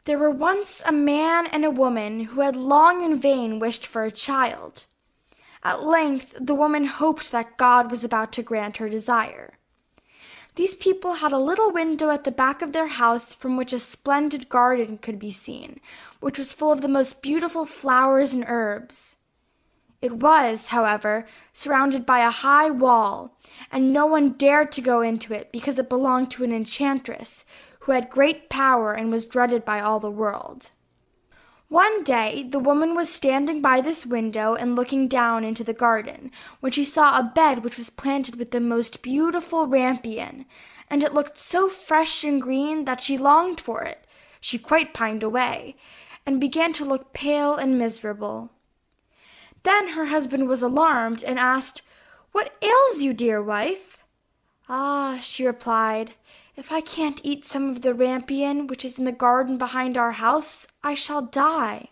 There were once a man and a woman who had long in vain wished for a child. At length the woman hoped that God was about to grant her desire. These people had a little window at the back of their house from which a splendid garden could be seen, which was full of the most beautiful flowers and herbs. It was, however, surrounded by a high wall, and no one dared to go into it because it belonged to an enchantress, who had great power and was dreaded by all the world. One day the woman was standing by this window and looking down into the garden, when she saw a bed which was planted with the most beautiful rampion, and it looked so fresh and green that she longed for it. She quite pined away, and began to look pale and miserable. Then her husband was alarmed, and asked, "What ails you, dear wife?" "Ah," she replied, "if I can't eat some of the rampion which is in the garden behind our house, I shall die."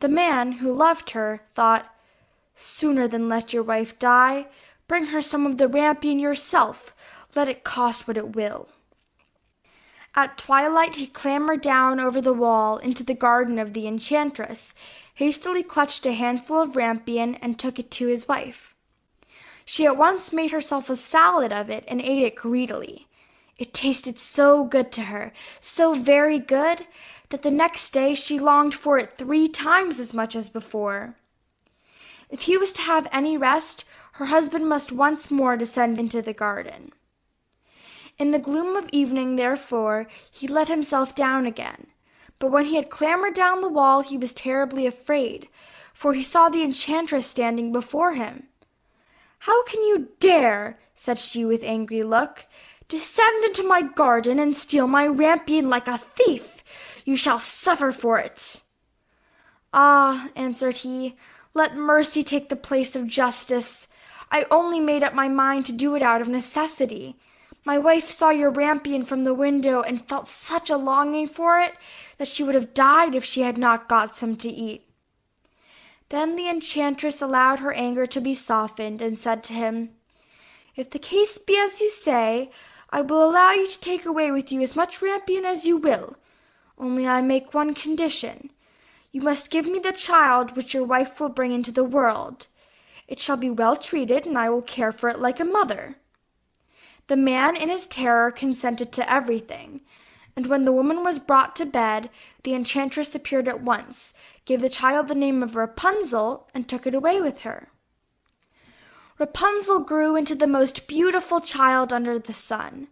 The man, who loved her, thought, "Sooner than let your wife die, bring her some of the rampion yourself, let it cost what it will." At twilight he clambered down over the wall into the garden of the enchantress, hastily clutched a handful of rampion, and took it to his wife. She at once made herself a salad of it and ate it greedily. It tasted so good to her, so very good, that the next day she longed for it 3 times as much as before. If he was to have any rest, her husband must once more descend into the garden. In the gloom of evening, therefore, he let himself down again, but when he had clambered down the wall he was terribly afraid, for he saw the enchantress standing before him. "How can you dare," said she with angry look, "descend into my garden and steal my rampion like a thief? You shall suffer for it." "Ah," answered he, "let mercy take the place of justice. I only made up my mind to do it out of necessity. My wife saw your rampion from the window and felt such a longing for it that she would have died if she had not got some to eat." Then the enchantress allowed her anger to be softened, and said to him, "If the case be as you say, I will allow you to take away with you as much rampion as you will. Only I make one condition. You must give me the child which your wife will bring into the world. It shall be well treated, and I will care for it like a mother." The man in his terror consented to everything, and when the woman was brought to bed, the enchantress appeared at once, gave the child the name of Rapunzel, and took it away with her. Rapunzel grew into the most beautiful child under the sun.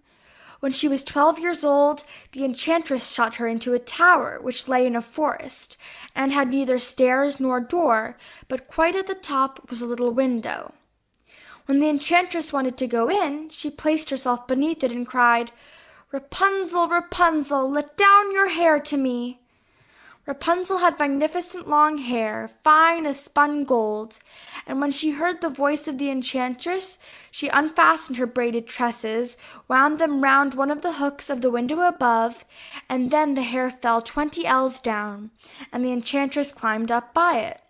When she was 12 years old, the enchantress shut her into a tower which lay in a forest, and had neither stairs nor door, but quite at the top was a little window. When the enchantress wanted to go in, she placed herself beneath it and cried, "Rapunzel, Rapunzel, let down your hair to me." Rapunzel had magnificent long hair, fine as spun gold, and when she heard the voice of the enchantress, she unfastened her braided tresses, wound them round one of the hooks of the window above, and then the hair fell 20 ells down, and the enchantress climbed up by it.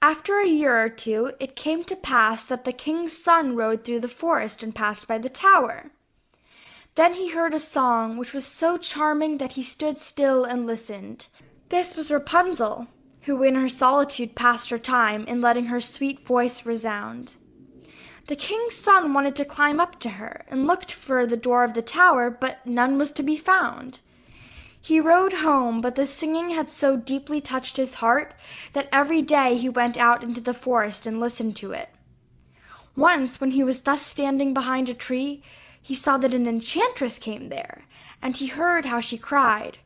After a year or 2, it came to pass that the king's son rode through the forest and passed by the tower. Then he heard a song which was so charming that he stood still and listened. This was Rapunzel, who in her solitude passed her time in letting her sweet voice resound. The king's son wanted to climb up to her, and looked for the door of the tower, but none was to be found. He rode home, but the singing had so deeply touched his heart that every day he went out into the forest and listened to it. Once, when he was thus standing behind a tree, he saw that an enchantress came there, and he heard how she cried,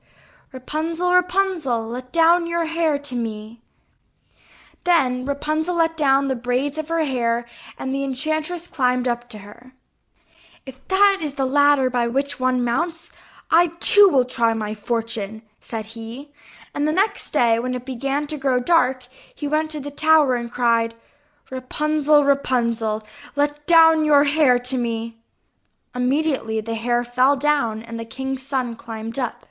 "Rapunzel, Rapunzel, let down your hair to me." Then Rapunzel let down the braids of her hair, and the enchantress climbed up to her. "If that is the ladder by which one mounts, I too will try my fortune," said he, and the next day, when it began to grow dark, he went to the tower and cried, "Rapunzel, Rapunzel, let down your hair to me." Immediately the hair fell down, and the king's son climbed up.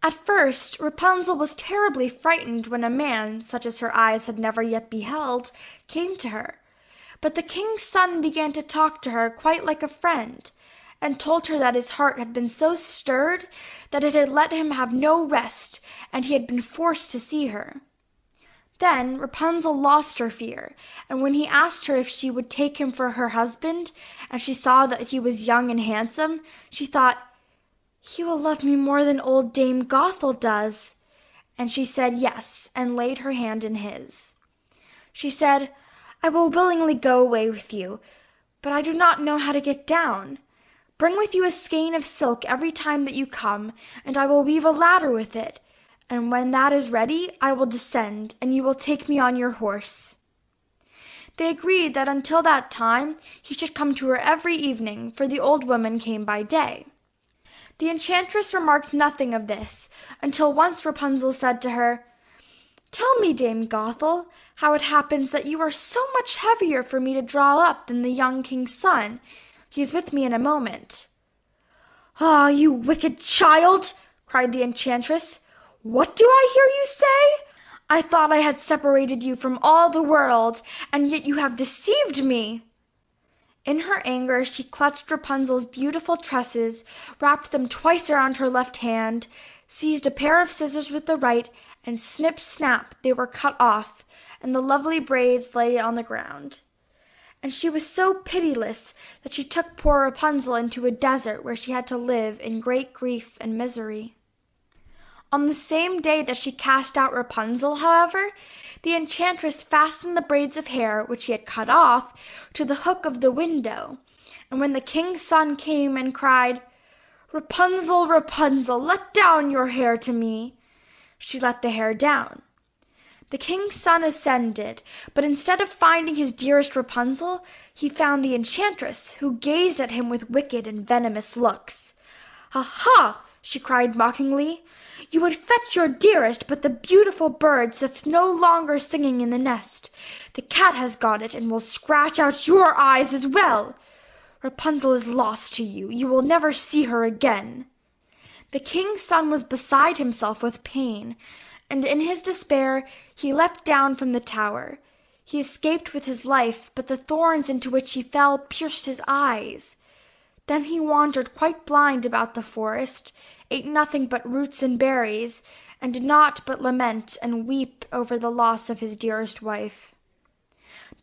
At first Rapunzel was terribly frightened when a man, such as her eyes had never yet beheld, came to her, but the king's son began to talk to her quite like a friend, and told her that his heart had been so stirred that it had let him have no rest, and he had been forced to see her. Then Rapunzel lost her fear, and when he asked her if she would take him for her husband, and she saw that he was young and handsome, she thought, "He will love me more than old Dame Gothel does." And she said yes, and laid her hand in his. She said, "I will willingly go away with you, but I do not know how to get down. Bring with you a skein of silk every time that you come, and I will weave a ladder with it. And when that is ready, I will descend, and you will take me on your horse." They agreed that until that time he should come to her every evening, for the old woman came by day. The enchantress remarked nothing of this, until once Rapunzel said to her, "Tell me, Dame Gothel, how it happens that you are so much heavier for me to draw up than the young king's son. He is with me in a moment." "Ah, you wicked child!" cried the enchantress. "What do I hear you say? I thought I had separated you from all the world, and yet you have deceived me." In her anger she clutched Rapunzel's beautiful tresses, wrapped them twice around her left hand, seized a pair of scissors with the right, and snip, snap, they were cut off, and the lovely braids lay on the ground. And she was so pitiless that she took poor Rapunzel into a desert where she had to live in great grief and misery. On the same day that she cast out Rapunzel, however, the enchantress fastened the braids of hair which she had cut off to the hook of the window, and when the king's son came and cried, "Rapunzel, Rapunzel, let down your hair to me," she let the hair down. The king's son ascended, but instead of finding his dearest Rapunzel, he found the enchantress, who gazed at him with wicked and venomous looks. "Ha, ha!" she cried mockingly. "You would fetch your dearest, but the beautiful bird sits no longer singing in the nest. The cat has got it, and will scratch out your eyes as well. Rapunzel is lost to you. You will never see her again." The king's son was beside himself with pain, and in his despair he leapt down from the tower. He escaped with his life, but the thorns into which he fell pierced his eyes. Then he wandered quite blind about the forest, ate nothing but roots and berries, and did not but lament and weep over the loss of his dearest wife.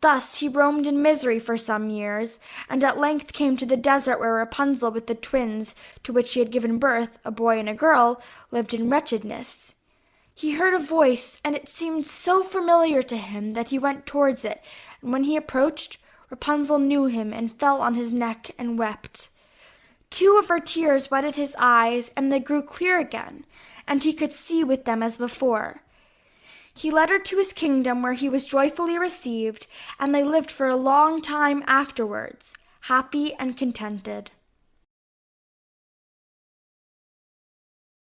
Thus he roamed in misery for some years, and at length came to the desert where Rapunzel with the twins, to which she had given birth, a boy and a girl, lived in wretchedness. He heard a voice, and it seemed so familiar to him that he went towards it, and when he approached, Rapunzel knew him and fell on his neck and wept. 2 of her tears wetted his eyes, and they grew clear again, and he could see with them as before. He led her to his kingdom, where he was joyfully received, and they lived for a long time afterwards, happy and contented.